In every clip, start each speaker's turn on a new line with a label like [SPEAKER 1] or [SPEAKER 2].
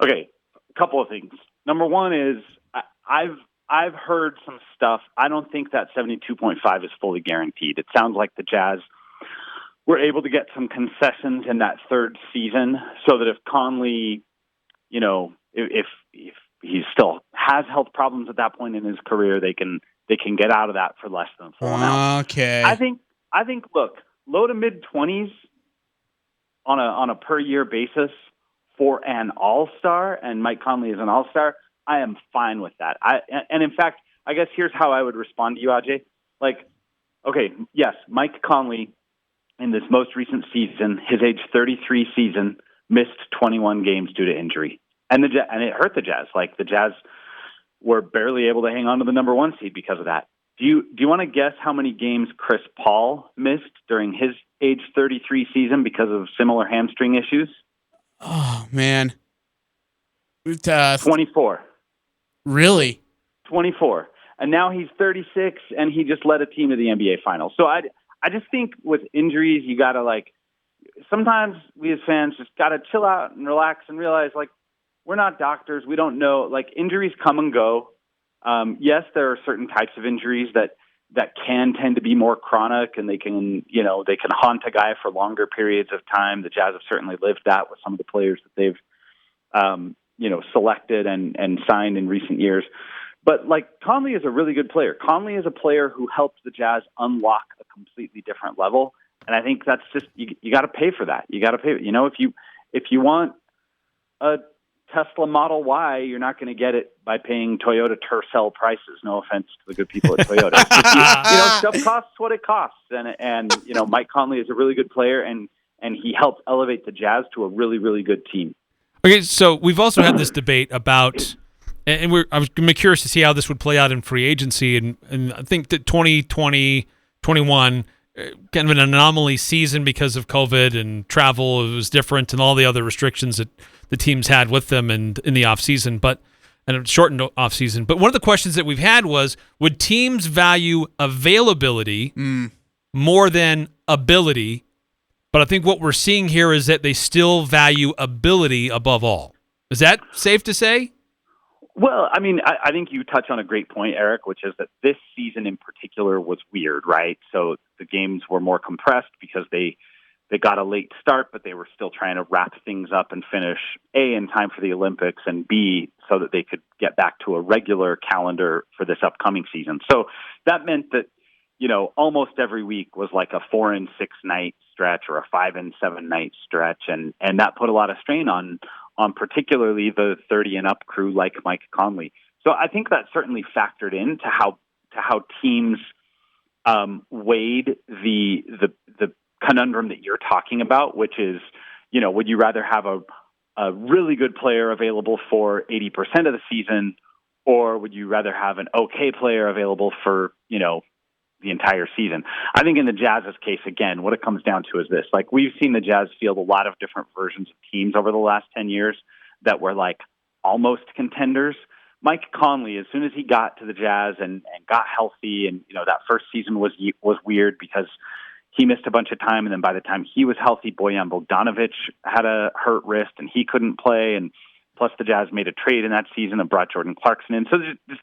[SPEAKER 1] Okay, a couple of things. Number one is I've heard some stuff. I don't think that 72.5 is fully guaranteed. It sounds like the Jazz were able to get some concessions in that third season so that if Conley, if he still has health problems at that point in his career, they can get out of that for less than full amount.
[SPEAKER 2] Okay.
[SPEAKER 1] I think look, low to mid 20s on a per year basis for an all-star, and Mike Conley is an all-star, I am fine with that. And in fact, I guess here's how I would respond to you, Ajay. Like, okay, yes, Mike Conley in this most recent season, his age 33 season, missed 21 games due to injury. And it hurt the Jazz. Like, the Jazz were barely able to hang on to the number one seed because of that. Do you want to guess how many games Chris Paul missed during his age 33 season because of similar hamstring issues?
[SPEAKER 2] Oh, man.
[SPEAKER 1] 24.
[SPEAKER 2] Really?
[SPEAKER 1] 24. And now he's 36, and he just led a team to the NBA Finals. So I just think with injuries, you got to, sometimes we as fans just got to chill out and relax and realize, we're not doctors. We don't know. Injuries come and go. Yes, there are certain types of injuries that can tend to be more chronic, and they can haunt a guy for longer periods of time. The Jazz have certainly lived that with some of the players that they've, selected and signed in recent years. But Conley is a really good player. Conley is a player who helped the Jazz unlock a completely different level. And I think that's just, you got to pay for that. You got to pay. If you want a Tesla Model Y, you're not going to get it by paying Toyota Tercel prices. No offense to the good people at Toyota. Stuff costs what it costs. And Mike Conley is a really good player, and he helped elevate the Jazz to a really, really good team.
[SPEAKER 3] Okay, so we've also had this debate about, and I was curious to see how this would play out in free agency, and I think that 2020, 21, kind of an anomaly season because of COVID and travel. It was different, and all the other restrictions that the teams had with them and in the offseason, and a shortened offseason. But one of the questions that we've had was, would teams value availability more than ability? But I think what we're seeing here is that they still value ability above all. Is that safe to say?
[SPEAKER 1] Well, I mean, I think you touch on a great point, Eric, which is that this season in particular was weird, right? So the games were more compressed because they got a late start, but they were still trying to wrap things up and finish, A, in time for the Olympics, and B, so that they could get back to a regular calendar for this upcoming season. So that meant that, almost every week was like a 4 and 6 night stretch or a 5 and 7 night stretch. And that put a lot of strain on particularly the 30 and up crew like Mike Conley. So I think that certainly factored into how teams weighed the conundrum that you're talking about, which is, would you rather have a really good player available for 80% of the season, or would you rather have an okay player available for, the entire season? I think in the Jazz's case, again, what it comes down to is this. We've seen the Jazz field a lot of different versions of teams over the last 10 years that were almost contenders. Mike Conley, as soon as he got to the Jazz and got healthy, and that first season was weird because he missed a bunch of time, and then by the time he was healthy, Bojan Bogdanovic had a hurt wrist and he couldn't play, and plus the Jazz made a trade in that season and brought Jordan Clarkson in. So just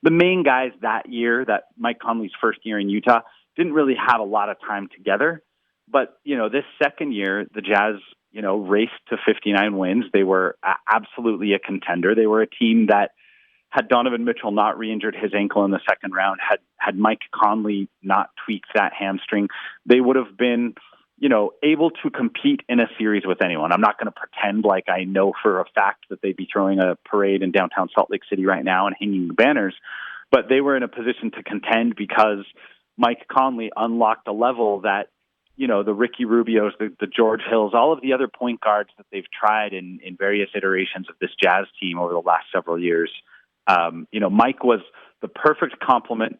[SPEAKER 1] the main guys that year, that Mike Conley's first year in Utah, didn't really have a lot of time together. But, this second year, the Jazz, raced to 59 wins. They were absolutely a contender. They were a team that, had Donovan Mitchell not re-injured his ankle in the second round, had Mike Conley not tweaked that hamstring, they would have been, able to compete in a series with anyone. I'm not going to pretend like I know for a fact that they'd be throwing a parade in downtown Salt Lake City right now and hanging the banners, but they were in a position to contend because Mike Conley unlocked a level that, the Ricky Rubios, the George Hills, all of the other point guards that they've tried in various iterations of this Jazz team over the last several years. Mike was the perfect complement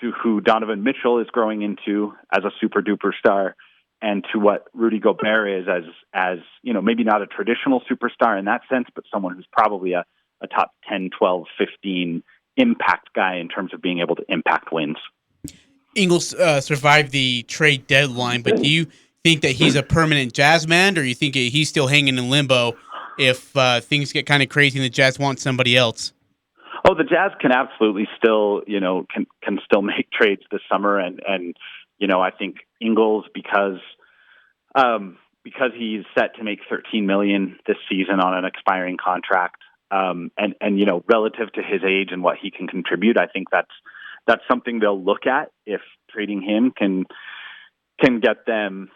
[SPEAKER 1] to who Donovan Mitchell is growing into as a super duper star, and to what Rudy Gobert is as maybe not a traditional superstar in that sense, but someone who's probably a top 10, 12, 15 impact guy in terms of being able to impact wins.
[SPEAKER 2] Ingles survived the trade deadline, but do you think that he's a permanent Jazz man, or you think he's still hanging in limbo if things get kind of crazy and the Jazz want somebody else.
[SPEAKER 1] Oh, the Jazz can absolutely still, can still make trades this summer, and I think Ingles because he's set to make $13 million this season on an expiring contract, and relative to his age and what he can contribute, I think that's something they'll look at if trading him can get them,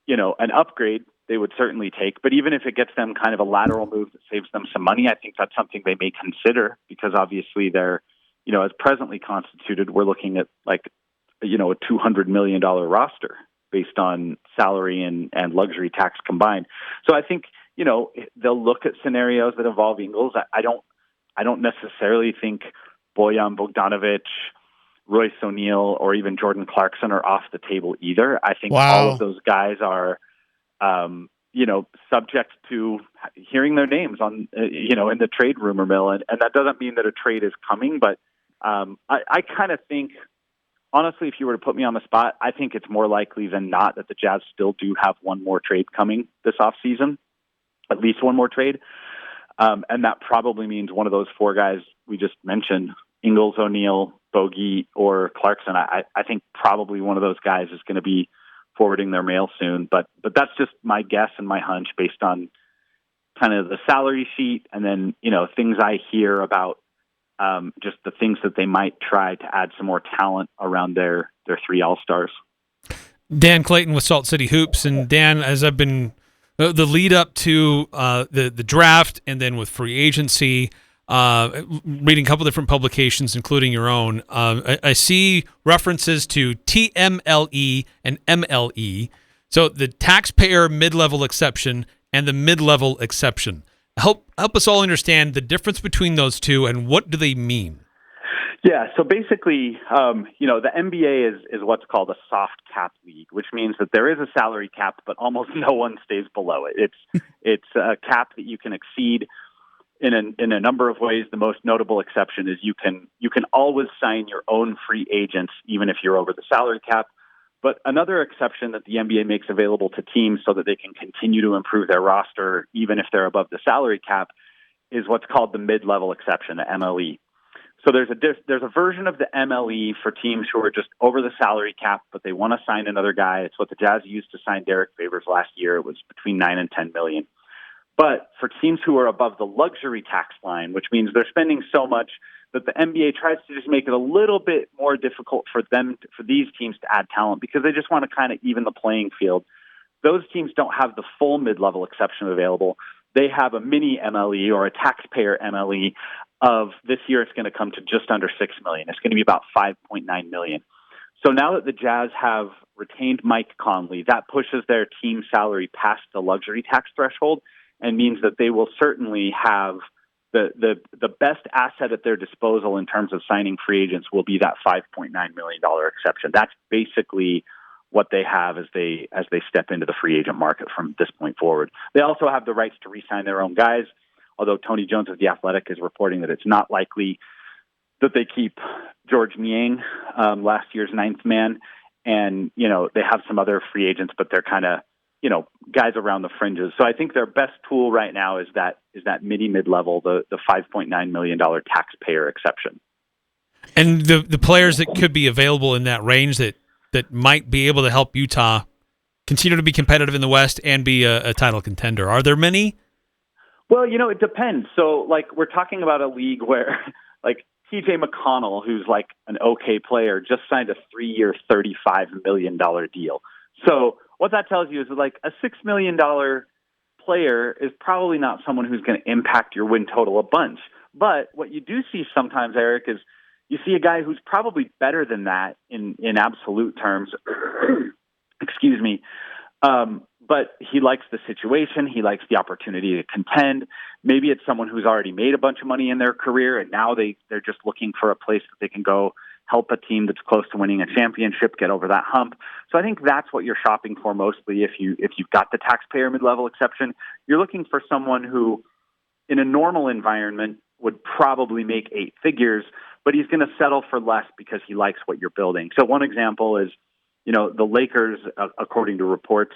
[SPEAKER 1] an upgrade. They would certainly take, but even if it gets them kind of a lateral move that saves them some money, I think that's something they may consider, because obviously they're, as presently constituted, we're looking at like, a $200 million roster based on salary and luxury tax combined. So I think, they'll look at scenarios that involve Ingles. I don't necessarily think Bojan Bogdanovic, Royce O'Neal, or even Jordan Clarkson are off the table either. I think all of those guys are, subject to hearing their names on, in the trade rumor mill. And that doesn't mean that a trade is coming, but I kind of think, honestly, if you were to put me on the spot, I think it's more likely than not that the Jazz still do have one more trade coming this offseason, at least one more trade. And that probably means one of those four guys we just mentioned, Ingles, O'Neal, Bogey, or Clarkson. I think probably one of those guys is going to be forwarding their mail soon, but that's just my guess and my hunch based on kind of the salary sheet, and then things I hear about just the things that they might try to add some more talent around their three All-Stars.
[SPEAKER 3] Dan Clayton with Salt City Hoops, and Dan, as I've been the lead up to the draft, and then with free agency, reading a couple different publications, including your own, I see references to TMLE and MLE. So the taxpayer mid-level exception and the mid-level exception. Help us all understand the difference between those two and what do they mean?
[SPEAKER 1] Yeah, so basically, the NBA is what's called a soft cap league, which means that there is a salary cap, but almost no one stays below it. It's a cap that you can exceed in a number of ways. The most notable exception is you can always sign your own free agents, even if you're over the salary cap. But another exception that the NBA makes available to teams so that they can continue to improve their roster, even if they're above the salary cap, is what's called the mid-level exception, the MLE. So there's a version of the MLE for teams who are just over the salary cap, but they want to sign another guy. It's what the Jazz used to sign Derek Favors last year. It was between $9 and $10 million. But for teams who are above the luxury tax line, which means they're spending so much that the NBA tries to just make it a little bit more difficult for these teams to add talent because they just want to kind of even the playing field. Those teams don't have the full mid-level exception available. They have a mini MLE or a taxpayer MLE of this year. It's going to come to just under $6 million. It's going to be about $5.9 million. So now that the Jazz have retained Mike Conley, that pushes their team salary past the luxury tax threshold and means that they will certainly have the best asset at their disposal in terms of signing free agents will be that $5.9 million exception. That's basically what they have as they step into the free agent market from this point forward. They also have the rights to re-sign their own guys, although Tony Jones of The Athletic is reporting that it's not likely that they keep George Niang, last year's ninth man. And, they have some other free agents, but they're kind of, guys around the fringes. So I think their best tool right now is that mid-level, the $5.9 million taxpayer exception.
[SPEAKER 3] And the players that could be available in that range that might be able to help Utah continue to be competitive in the West and be a title contender. Are there many?
[SPEAKER 1] Well, it depends. So, we're talking about a league where, TJ McConnell, who's an okay player, just signed a 3-year, $35 million deal. So what that tells you is that a $6 million player is probably not someone who's going to impact your win total a bunch. But what you do see sometimes, Eric, is you see a guy who's probably better than that in absolute terms. Excuse me. But he likes the situation. He likes the opportunity to contend. Maybe it's someone who's already made a bunch of money in their career, and now they're just looking for a place that they can go help a team that's close to winning a championship get over that hump. So I think that's what you're shopping for mostly. If you've got the taxpayer mid-level exception, you're looking for someone who, in a normal environment, would probably make 8 figures, but he's going to settle for less because he likes what you're building. So one example is, the Lakers, according to reports,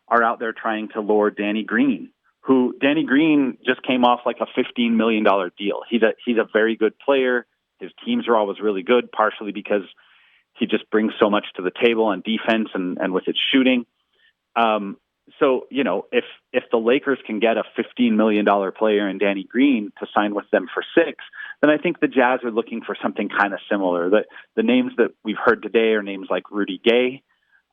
[SPEAKER 1] are out there trying to lure Danny Green, who Danny Green just came off like a $15 million deal. He's a very good player. His teams are always really good, partially because he just brings so much to the table on defense and with his shooting. So, if the Lakers can get a $15 million player in Danny Green to sign with them for $6 million, then I think the Jazz are looking for something kind of similar. The names that we've heard today are names like Rudy Gay,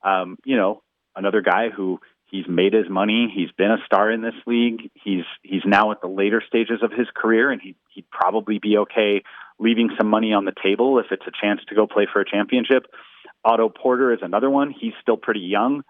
[SPEAKER 1] another guy who he's made his money. He's been a star in this league. He's now at the later stages of his career, and he'd probably be okay leaving some money on the table if it's a chance to go play for a championship. Otto Porter is another one. He's still pretty young,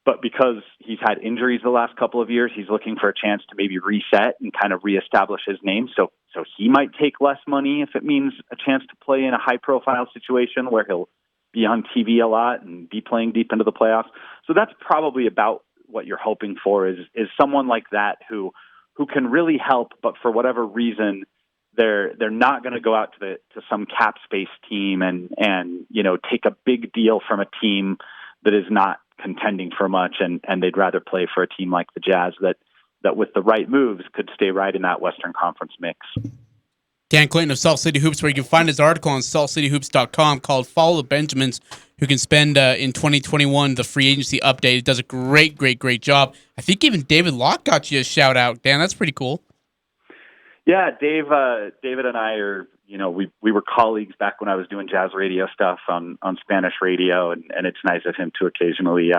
[SPEAKER 1] but because he's had injuries the last couple of years, he's looking for a chance to maybe reset and kind of reestablish his name. So he might take less money if it means a chance to play in a high-profile situation where he'll be on TV a lot and be playing deep into the playoffs. So that's probably about what you're hoping for is someone like that who can really help, but for whatever reason, they're not going to go out to some cap space team and take a big deal from a team that is not contending for much, and they'd rather play for a team like the Jazz that with the right moves could stay right in that Western Conference mix.
[SPEAKER 2] Dan Clayton of Salt City Hoops, where you can find his article on saltcityhoops.com called Follow the Benjamins, who can spend in 2021 the free agency update. It does a great job. I think even David Locke got you a shout out. Dan, that's pretty cool.
[SPEAKER 1] Yeah, David and I are, we were colleagues back when I was doing jazz radio stuff on Spanish radio, and it's nice of him to occasionally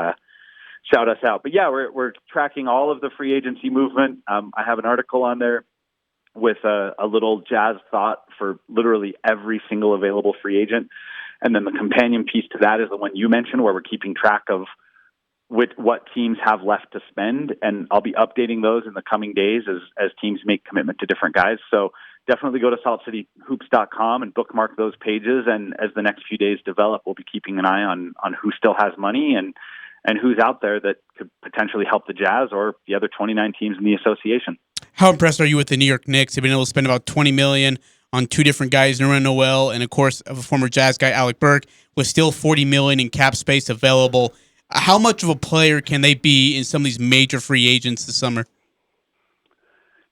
[SPEAKER 1] shout us out. But yeah, we're tracking all of the free agency movement. I have an article on there with a little Jazz thought for literally every single available free agent. And then the companion piece to that is the one you mentioned, where we're keeping track of what teams have left to spend. And I'll be updating those in the coming days as teams make commitment to different guys. So definitely go to saltcityhoops.com and bookmark those pages. And as the next few days develop, we'll be keeping an eye on who still has money and who's out there that could potentially help the Jazz or the other 29 teams in the association.
[SPEAKER 2] How impressed are you with the New York Knicks? They've been able to spend about $20 million on two different guys, Nerlens Noel, and of course, a former Jazz guy, Alec Burke, with still $40 million in cap space available. How much of a player can they be in some of these major free agents this summer?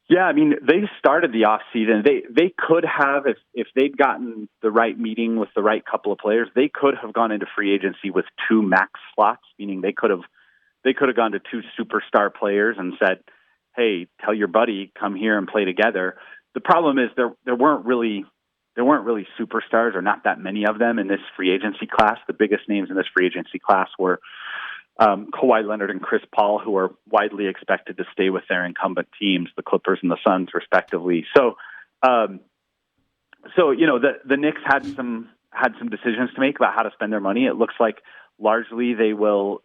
[SPEAKER 1] Yeah, I mean, they started the offseason. They could have, if they'd gotten the right meeting with the right couple of players, they could have gone into free agency with 2 max slots, meaning they could have gone to 2 superstar players and said, hey, tell your buddy, come here and play together. The problem is there weren't really superstars, or not that many of them in this free agency class. The biggest names in this free agency class were Kawhi Leonard and Chris Paul, who are widely expected to stay with their incumbent teams, the Clippers and the Suns, respectively. So the Knicks had some decisions to make about how to spend their money. It looks like largely they'll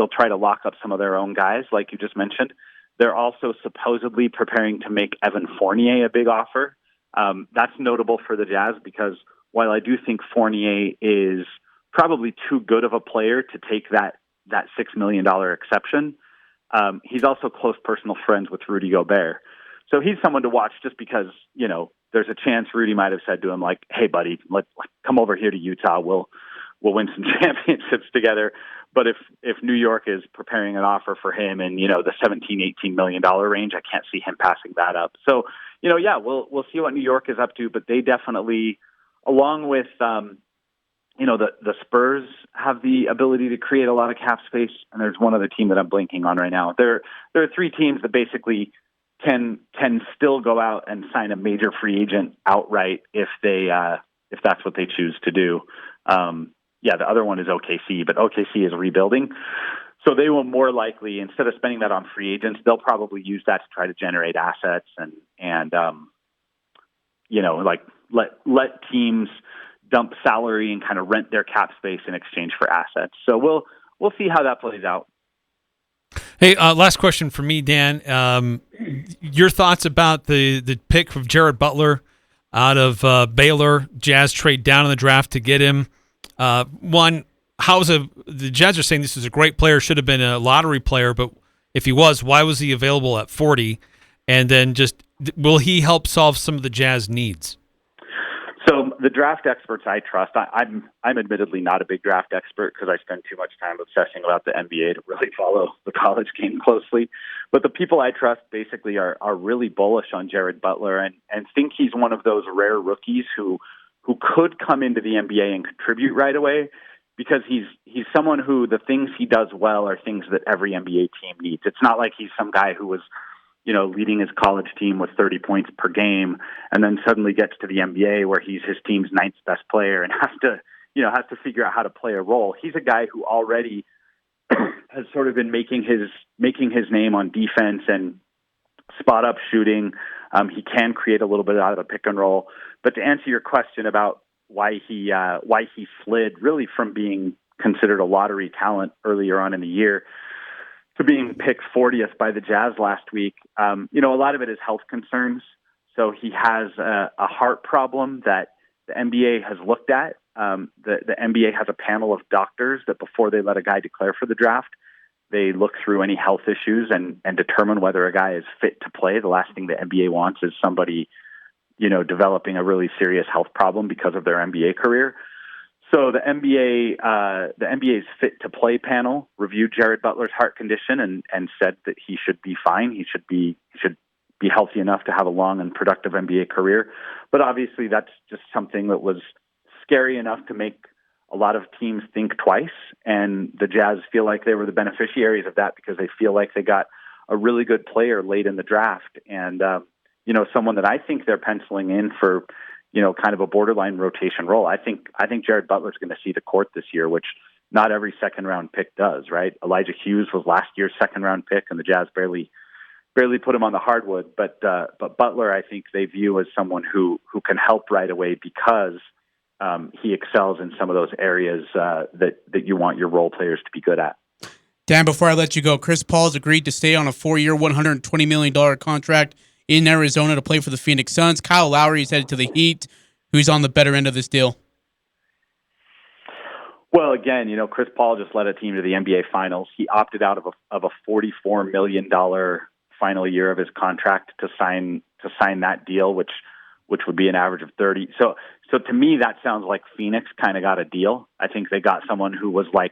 [SPEAKER 1] try to lock up some of their own guys, like you just mentioned. They're also supposedly preparing to make Evan Fournier a big offer. That's notable for the Jazz because while I do think Fournier is probably too good of a player to take that $6 million exception, he's also close personal friends with Rudy Gobert. So he's someone to watch just because, there's a chance Rudy might have said to him, like, hey, buddy, come over here to Utah. We'll win some championships together. But if New York is preparing an offer for him in, the $17-18 million range, I can't see him passing that up. So, we'll see what New York is up to, but they definitely, along with, the Spurs have the ability to create a lot of cap space, and there's one other team that I'm blanking on right now. There are 3 teams that basically can still go out and sign a major free agent outright if that's what they choose to do. The other one is OKC, but OKC is rebuilding. So they will more likely, instead of spending that on free agents, they'll probably use that to try to generate assets and let teams dump salary and kind of rent their cap space in exchange for assets. So we'll see how that plays out.
[SPEAKER 3] Hey, last question for me, Dan. Your thoughts about the pick of Jared Butler out of Baylor? Jazz trade down in the draft to get him. One, the Jazz are saying this is a great player, should have been a lottery player, but if he was, why was he available at 40? And then just, will he help solve some of the Jazz needs?
[SPEAKER 1] So the draft experts I trust, I'm admittedly not a big draft expert because I spend too much time obsessing about the NBA to really follow the college game closely. But the people I trust basically are really bullish on Jared Butler and think he's one of those rare rookies who could come into the NBA and contribute right away because he's someone who the things he does well are things that every NBA team needs. It's not like he's some guy who was leading his college team with 30 points per game, and then suddenly gets to the NBA where he's his team's ninth best player and has to figure out how to play a role. He's a guy who already has sort of been making his name on defense and spot up shooting. He can create a little bit out of a pick and roll. But to answer your question about why he slid really from being considered a lottery talent earlier on in the year to being picked 40th by the Jazz last week, a lot of it is health concerns. So he has a heart problem that the NBA has looked at. The NBA has a panel of doctors that before they let a guy declare for the draft, they look through any health issues and determine whether a guy is fit to play. The last thing the NBA wants is somebody, developing a really serious health problem because of their NBA career. So the NBA's fit to play panel reviewed Jared Butler's heart condition and said that he should be fine. He should be healthy enough to have a long and productive NBA career. But obviously that's just something that was scary enough to make a lot of teams think twice. And the Jazz feel like they were the beneficiaries of that because they feel like they got a really good player late in the draft. And, someone that I think they're penciling in for, kind of a borderline rotation role. I think Jared Butler's going to see the court this year, which not every second round pick does, right? Elijah Hughes was last year's second round pick and the Jazz barely put him on the hardwood. But Butler, I think they view as someone who can help right away because he excels in some of those areas that you want your role players to be good at.
[SPEAKER 2] Dan, before I let you go, Chris Paul's agreed to stay on a 4-year, $120 million contract in Arizona to play for the Phoenix Suns. Kyle Lowry is headed to the Heat. Who's on the better end of this deal?
[SPEAKER 1] Well, again, Chris Paul just led a team to the NBA Finals. He opted out of a $44 million final year of his contract to sign that deal, which would be an average of 30. So to me, that sounds like Phoenix kind of got a deal. I think they got someone who was like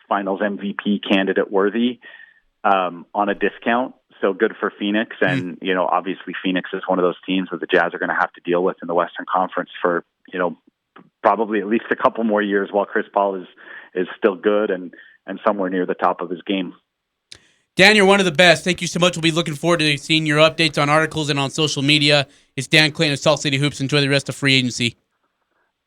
[SPEAKER 1] Finals MVP candidate worthy on a discount. So good for Phoenix. And, obviously Phoenix is one of those teams that the Jazz are going to have to deal with in the Western Conference for, probably at least a couple more years while Chris Paul is still good and somewhere near the top of his game.
[SPEAKER 2] Dan, you're one of the best. Thank you so much. We'll be looking forward to seeing your updates on articles and on social media. It's Dan Clayton of Salt City Hoops. Enjoy the rest of free agency.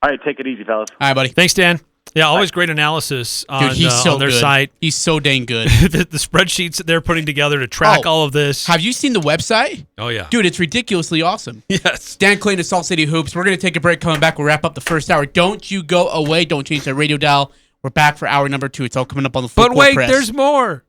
[SPEAKER 1] All right, take it easy, fellas.
[SPEAKER 2] All right, buddy.
[SPEAKER 3] Thanks, Dan. Yeah, always great analysis on,
[SPEAKER 2] Dude,
[SPEAKER 3] on their
[SPEAKER 2] good.
[SPEAKER 3] site.
[SPEAKER 2] He's so dang good.
[SPEAKER 3] the spreadsheets that they're putting together to track all of this.
[SPEAKER 2] Have you seen the website?
[SPEAKER 3] Oh, yeah.
[SPEAKER 2] Dude, it's ridiculously awesome.
[SPEAKER 3] Yes.
[SPEAKER 2] Dan Clayton of Salt City Hoops. We're going to take a break. Coming back, we'll wrap up the first hour. Don't you go away. Don't change that radio dial. We're back for hour number 2. It's all coming up on the Full Court Press.
[SPEAKER 3] But wait, there's more.